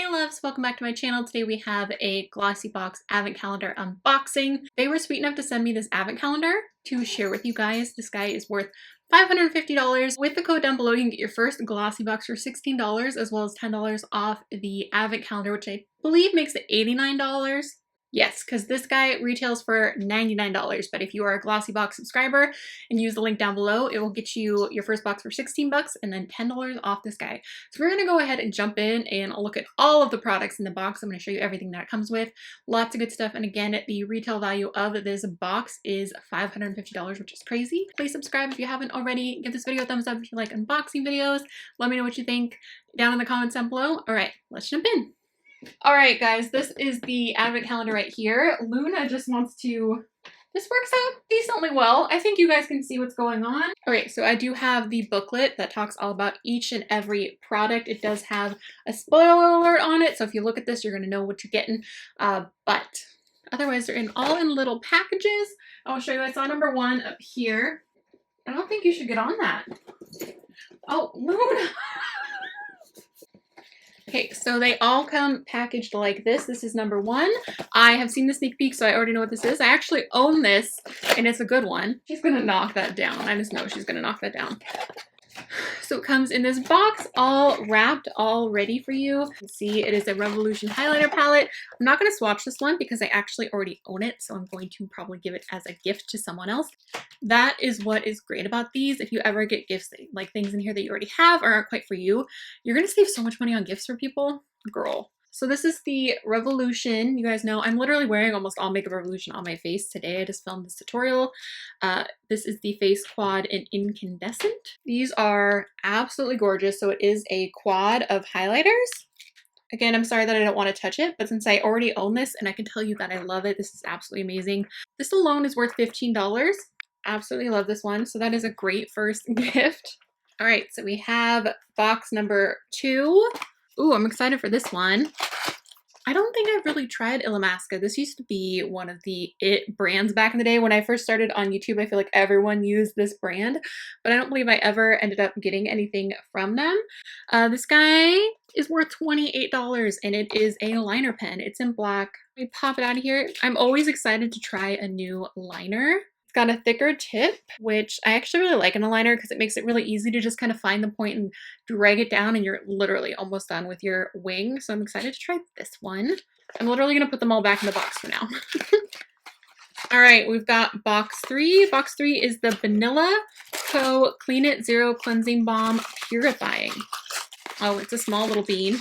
Hey loves, welcome back to my channel. Today we have a Glossybox advent calendar unboxing. They were sweet enough to send me this advent calendar to share with you guys. This guy is worth $550. With the code down below, you can get your first Glossybox for $16 as well as $10 off the advent calendar, which I believe makes it $89. Yes, because this guy retails for $99, but if you are a Glossybox subscriber and use the link down below, it will get you your first box for 16 bucks and then $10 off this guy. So we're going to go ahead and jump in and look at all of the products in the box. I'm going to show you everything that it comes with. Lots of good stuff. And again, the retail value of this box is $550, which is crazy. Please subscribe if you haven't already. Give this video a thumbs up if you like unboxing videos. Let me know what you think down in the comments down below. All right, let's jump in. All right, guys, this is the advent calendar right here. Luna just wants to, this works out decently well. I think you guys can see what's going on. Okay, so I do have the booklet that talks all about each and every product. It does have a spoiler alert on it, so if you look at this, you're gonna know what you're getting. But otherwise, they're all in little packages. I'll show you. I saw number one up here. I don't think you should get on that. Oh, Luna. Okay, so they all come packaged like this. This is number one. I have seen the sneak peek, so I already know what this is. I actually own this, and it's a good one. She's gonna knock that down. I just know she's gonna knock that down. So it comes in this box, all wrapped, all ready for you. You can see it is a Revolution highlighter palette. I'm not going to swatch this one because I actually already own it, so I'm going to probably give it as a gift to someone else. That is what is great about these. If you ever get gifts, like things in here that you already have or aren't quite for you, you're going to save so much money on gifts for people. Girl. So this is the Revolution. You guys know I'm literally wearing almost all Makeup Revolution on my face today. I just filmed this tutorial. This is the Face Quad in Incandescent. These are absolutely gorgeous. So it is a quad of highlighters. Again, I'm sorry that I don't want to touch it, but since I already own this and I can tell you that I love it, this is absolutely amazing. This alone is worth $15. Absolutely love this one. So that is a great first gift. All right, so we have box number two. Ooh, I'm excited for this one. I don't think I've really tried Illamasqua. This used to be one of the it brands back in the day. When I first started on YouTube, I feel like everyone used this brand, but I don't believe I ever ended up getting anything from them. This guy is worth $28 and it is a liner pen. It's in black. Let me pop it out of here. I'm always excited to try a new liner. It's got a thicker tip, which I actually really like in a liner because it makes it really easy to just kind of find the point and drag it down and you're literally almost done with your wing. So I'm excited to try this one. I'm literally going to put them all back in the box for now. All right, we've got box three. Box three is the Vanilla Co. Clean It Zero Cleansing Balm Purifying. Oh, it's a small little bean.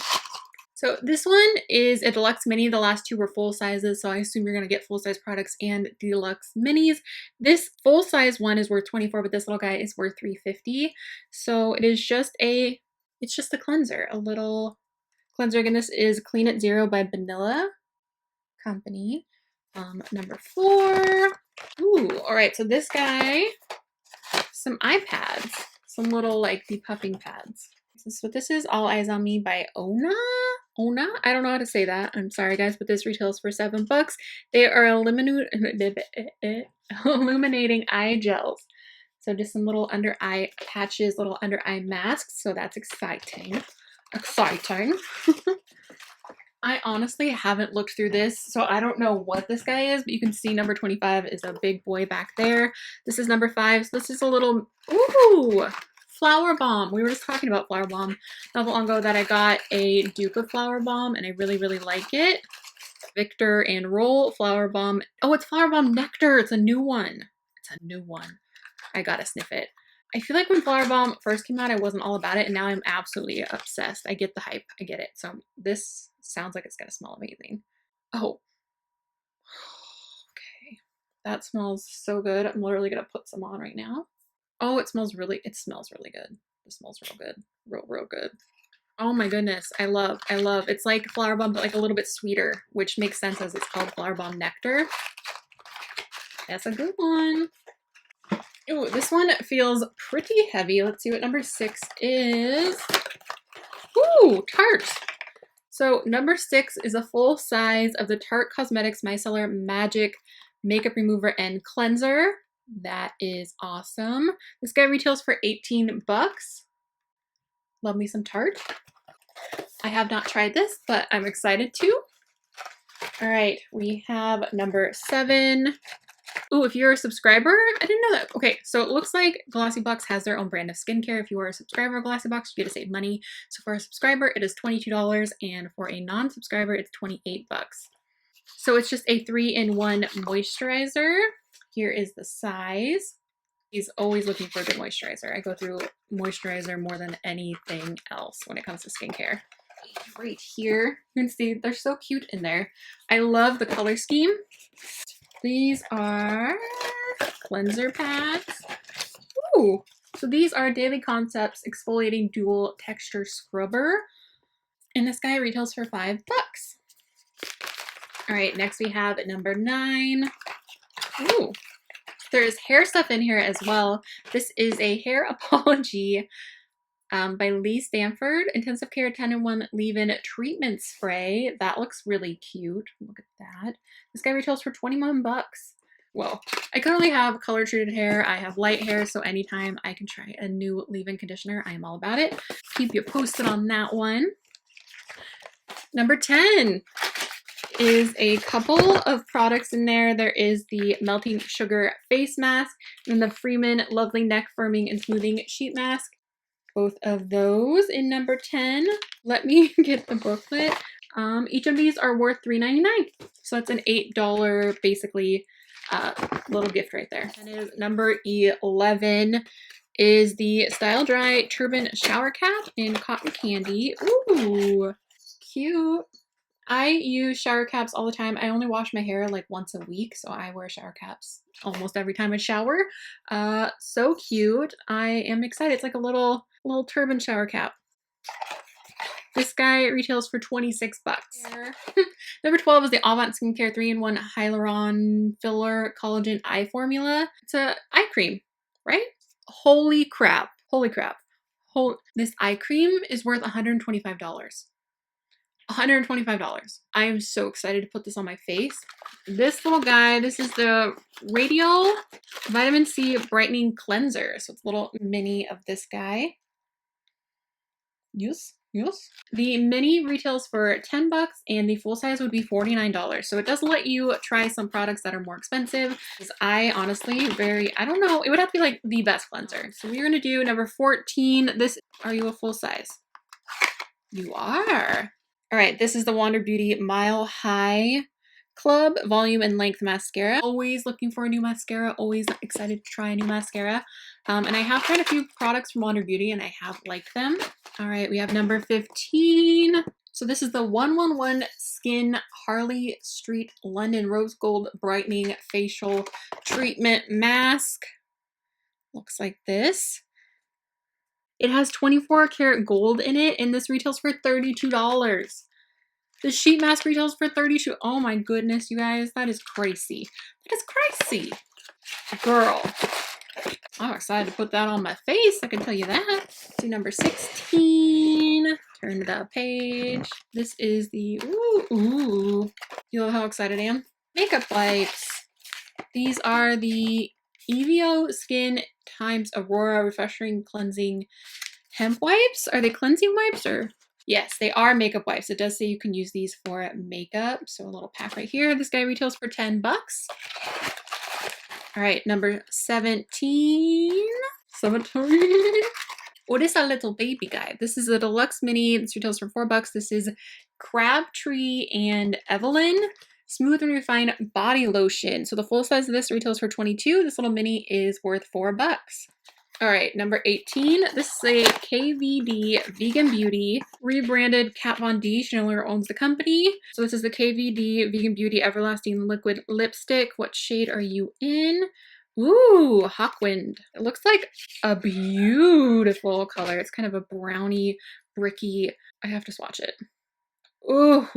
So this one is a deluxe mini. The last two were full sizes, so I assume you're going to get full size products and deluxe minis. This full size one is worth $24, but this little guy is worth $3.50. So it is just it's just a cleanser, a little cleanser. Again, this is Clean It Zero by Vanilla Company. Number four. Ooh, all right. So this guy, some eye pads, some little like depuffing pads. This is what this is. All Eyes on Me by Ona. I don't know how to say that. I'm sorry guys, but this retails for $7. They are illuminating eye gels. So just some little under eye patches, little under eye masks. So that's exciting. Exciting. I honestly haven't looked through this, so I don't know what this guy is, but you can see number 25 is a big boy back there. This is number 5. So this is a little, ooh, Flower Balm. We were just talking about Flower Balm not long ago that I got a dupe of Flower Balm and I really, really like it. Victor and Roll Flower Balm. Oh, it's Flower Balm Nectar. It's a new one. It's a new one. I gotta sniff it. I feel like when Flower Balm first came out, I wasn't all about it, and now I'm absolutely obsessed. I get the hype. I get it. So this sounds like it's gonna smell amazing. Oh. Okay. That smells so good. I'm literally gonna put some on right now. Oh, it smells really good. It smells real good. Real good. Oh my goodness. I love. It's like Flower Balm, but like a little bit sweeter, which makes sense as it's called Flower Balm Nectar. That's a good one. Oh, this one feels pretty heavy. Let's see what number 6 is. Ooh, Tarte. So number 6 is a full size of the Tarte Cosmetics Micellar Magic Makeup Remover and Cleanser. That is awesome. This guy retails for $18. Love me some Tarte. I have not tried this, but I'm excited to. All right, we have number 7. Oh, if you're a subscriber, I didn't know that. Okay, so it looks like Glossybox has their own brand of skincare. If you are a subscriber of Glossybox, you get to save money. So for a subscriber, it is $22, and for a non-subscriber, it's $28. So it's just a 3-in-1 moisturizer. Here is the size. He's always looking for a good moisturizer. I go through moisturizer more than anything else when it comes to skincare. Right here, you can see they're so cute in there. I love the color scheme. These are cleanser pads. Ooh, so these are Daily Concepts Exfoliating Dual Texture Scrubber. And this guy retails for $5. All right, next we have number 9. Ooh, there's hair stuff in here as well. This is a hair apology by Stamford. Intensive Care 10-in-1 Leave-In Treatment Spray. That looks really cute. Look at that. This guy retails for $21. Well, I currently have color treated hair. I have light hair, so anytime I can try a new leave-in conditioner, I am all about it. Keep you posted on that one. Number 10 is a couple of products in there. There is the Melting Sugar Face Mask and the Freeman Lovely Neck Firming and Smoothing Sheet Mask. Both of those in number 10. Let me get the booklet. Each of these are worth $3.99. So that's an $8 basically little gift right there. And is number 11 is the Style Dry Turban Shower Cap in Cotton Candy. Ooh, cute. I use shower caps all the time. I only wash my hair like once a week, so I wear shower caps almost every time I shower. So cute. I am excited. It's like a little turban shower cap. This guy retails for $26. Number 12 is the Auburn Skincare 3-in-1 Hyaluron Filler Collagen Eye Formula. It's a eye cream, right? Holy crap. Holy crap. This eye cream is worth $125. $125. I am so excited to put this on my face. This little guy, this is the Radial Vitamin C Brightening Cleanser. So it's a little mini of this guy. Yes. The mini retails for $10 and the full size would be $49. So it does let you try some products that are more expensive. Because I honestly I don't know, it would have to be like the best cleanser. So we're gonna do number 14. Are you a full size? You are. All right, this is the Wander Beauty Mile High Club Volume and Length Mascara. Always looking for a new mascara, always excited to try a new mascara. And I have tried a few products from Wander Beauty and I have liked them. All right, we have number 15. So this is the 111 Skin Harley Street London Rose Gold Brightening Facial Treatment Mask. Looks like this. It has 24 karat gold in it, and this retails for $32. The sheet mask retails for $32. Oh my goodness, you guys, that is crazy. That is crazy. Girl, I'm excited to put that on my face, I can tell you that. See number 16. Turn to the page. This is the, ooh. You know how excited I am? Makeup wipes. These are the Evio Skin Times Aurora Refreshing Cleansing Hemp Wipes. Are they cleansing wipes or? Yes, they are makeup wipes. It does say you can use these for makeup. So a little pack right here. This guy retails for $10. All right, number 17. What is a little baby guy? This is a deluxe mini. This retails for $4. This is Crabtree and Evelyn Smooth and Refined Body Lotion. So the full size of this retails for $22. This little mini is worth $4. All right, number 18. This is a KVD Vegan Beauty rebranded Kat Von D. She no longer owns the company. So this is the KVD Vegan Beauty Everlasting Liquid Lipstick. What shade are you in? Ooh, Hawkwind. It looks like a beautiful color. It's kind of a brownie, bricky. I have to swatch it. Ooh,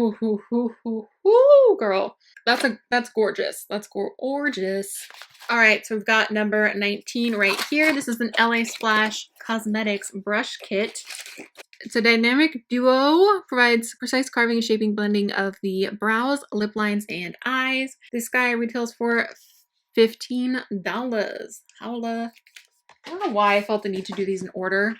girl. That's gorgeous. That's gorgeous. All right, so we've got number 19 right here. This is an LA Splash Cosmetics brush kit. It's a dynamic duo, provides precise carving and shaping blending of the brows, lip lines, and eyes. This guy retails for $15. Howla. I don't know why I felt the need to do these in order.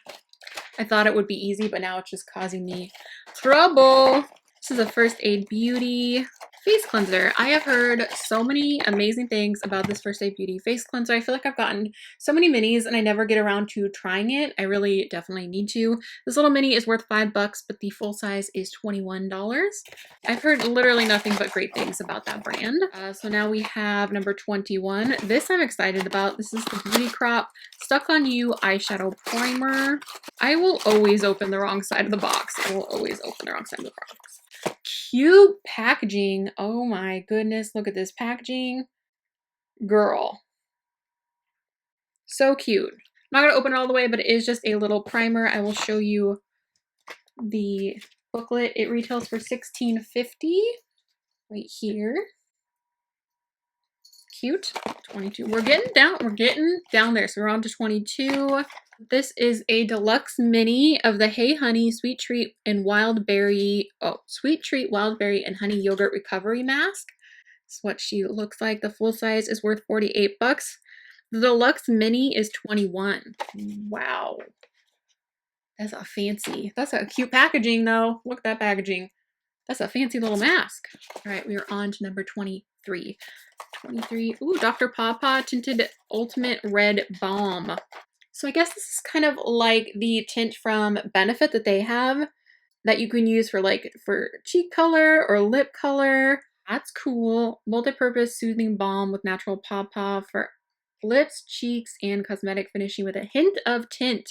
I thought it would be easy, but now it's just causing me trouble. This is a First Aid Beauty face cleanser. I have heard so many amazing things about this First Aid Beauty face cleanser. I feel like I've gotten so many minis and I never get around to trying it. I really definitely need to. This little mini is worth $5, but the full size is $21. I've heard literally nothing but great things about that brand. So now we have number 21. This I'm excited about. This is the Beauty Crop Stuck on You Eyeshadow Primer. I will always open the wrong side of the box. I will always open the wrong side of the box. Cute packaging. Oh my goodness. Look at this packaging. Girl. So cute. I'm not going to open it all the way, but it is just a little primer. I will show you the booklet. It retails for $16.50 right here. Cute. 22. We're getting down there. So we're on to 22. This is a deluxe mini of the Hey Honey Sweet Treat and Wild Berry. Oh, Sweet Treat Wild Berry and Honey Yogurt Recovery Mask. That's what she looks like. The full size is worth $48. The deluxe mini is $21. Wow. That's a cute packaging though. Look at that packaging. That's a fancy little mask. All right, we are on to number 23. 23. Ooh, Dr. Pawpaw Tinted Ultimate Red Balm. So I guess this is kind of like the tint from Benefit that they have that you can use for cheek color or lip color. That's cool. Multi-purpose soothing balm with natural pawpaw for lips, cheeks, and cosmetic finishing with a hint of tint.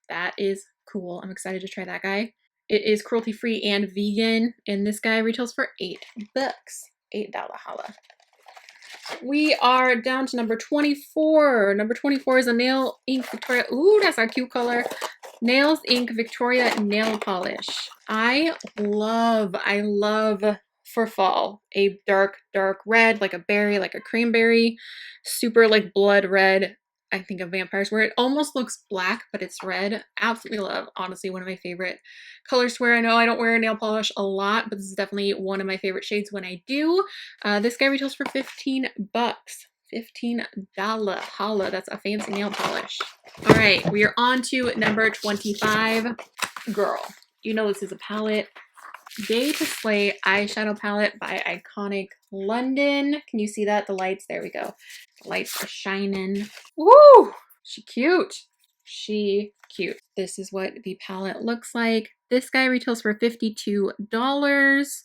That is cool. I'm excited to try that guy. It is cruelty-free and vegan, and this guy retails for $8. $8 holla. We are down to number 24. Number 24 is a Nail Ink Victoria. Ooh, that's our cute color. Nails Ink Victoria Nail Polish. I love for fall a dark red, like a berry, like a cranberry, super like blood red. I think of vampires where it almost looks black, but it's red. Absolutely love. Honestly, one of my favorite colors to wear. I know I don't wear nail polish a lot, but this is definitely one of my favorite shades when I do. This guy retails for $15. $15 holla. That's a fancy nail polish. All right, we are on to number 25. Girl, you know this is a palette. Day to Slay eyeshadow palette by Iconic London. Can you see that? The lights, there we go. The lights are shining. Woo! She cute. She cute. This is what the palette looks like. This guy retails for $52.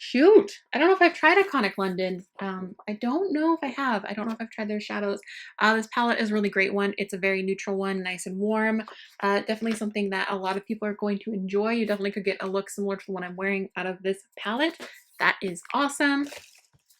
Shoot, I don't know if I've tried Iconic London. I don't know if I have. I don't know if I've tried their shadows. This palette is a really great one. It's a very neutral one, nice and warm. Definitely something that a lot of people are going to enjoy. You definitely could get a look similar to the one I'm wearing out of this palette. That is awesome.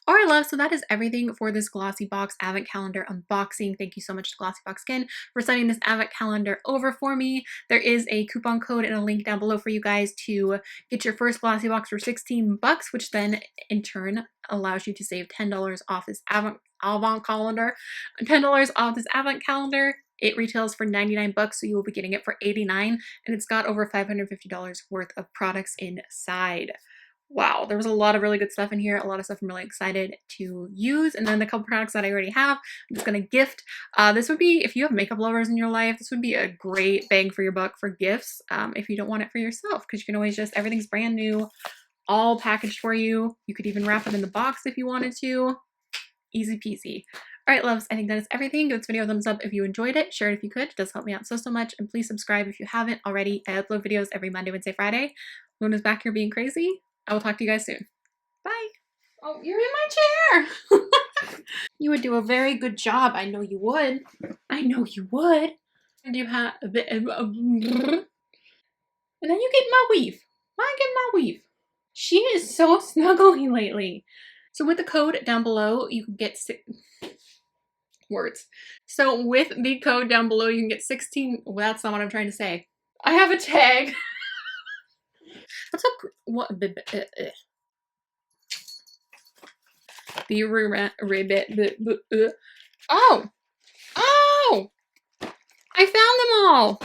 All right, love, so that is everything for this Glossybox Advent Calendar unboxing. Thank you so much to Glossybox again for sending this Advent Calendar over for me. There is a coupon code and a link down below for you guys to get your first Glossybox for $16, which then in turn allows you to save $10 off this Advent Calendar. $10 off this Advent Calendar. It retails for $99, so you will be getting it for $89, and it's got over $550 worth of products inside. Wow, there was a lot of really good stuff in here, a lot of stuff I'm really excited to use, and then the couple products that I already have, I'm just going to gift. This would be, if you have makeup lovers in your life, this would be a great bang for your buck for gifts if you don't want it for yourself, because you can always just, everything's brand new, all packaged for you. You could even wrap it in the box if you wanted to. Easy peasy. All right, loves, I think that is everything. Give this video a thumbs up if you enjoyed it. Share it if you could. It does help me out so much. And please subscribe if you haven't already. I upload videos every Monday, Wednesday, Friday. Luna's back here being crazy. I will talk to you guys soon. Bye. Oh, you're in my chair. You would do a very good job. I know you would. I know you would. And you have a bit of and then you get my weave. I get my weave. She is so snuggly lately. So with the code down below, you can get words. So with the code down below, you can get 16. Well, that's not what I'm trying to say. I have a tag. What's up? What? The ribbit. Oh! Oh! I found them all!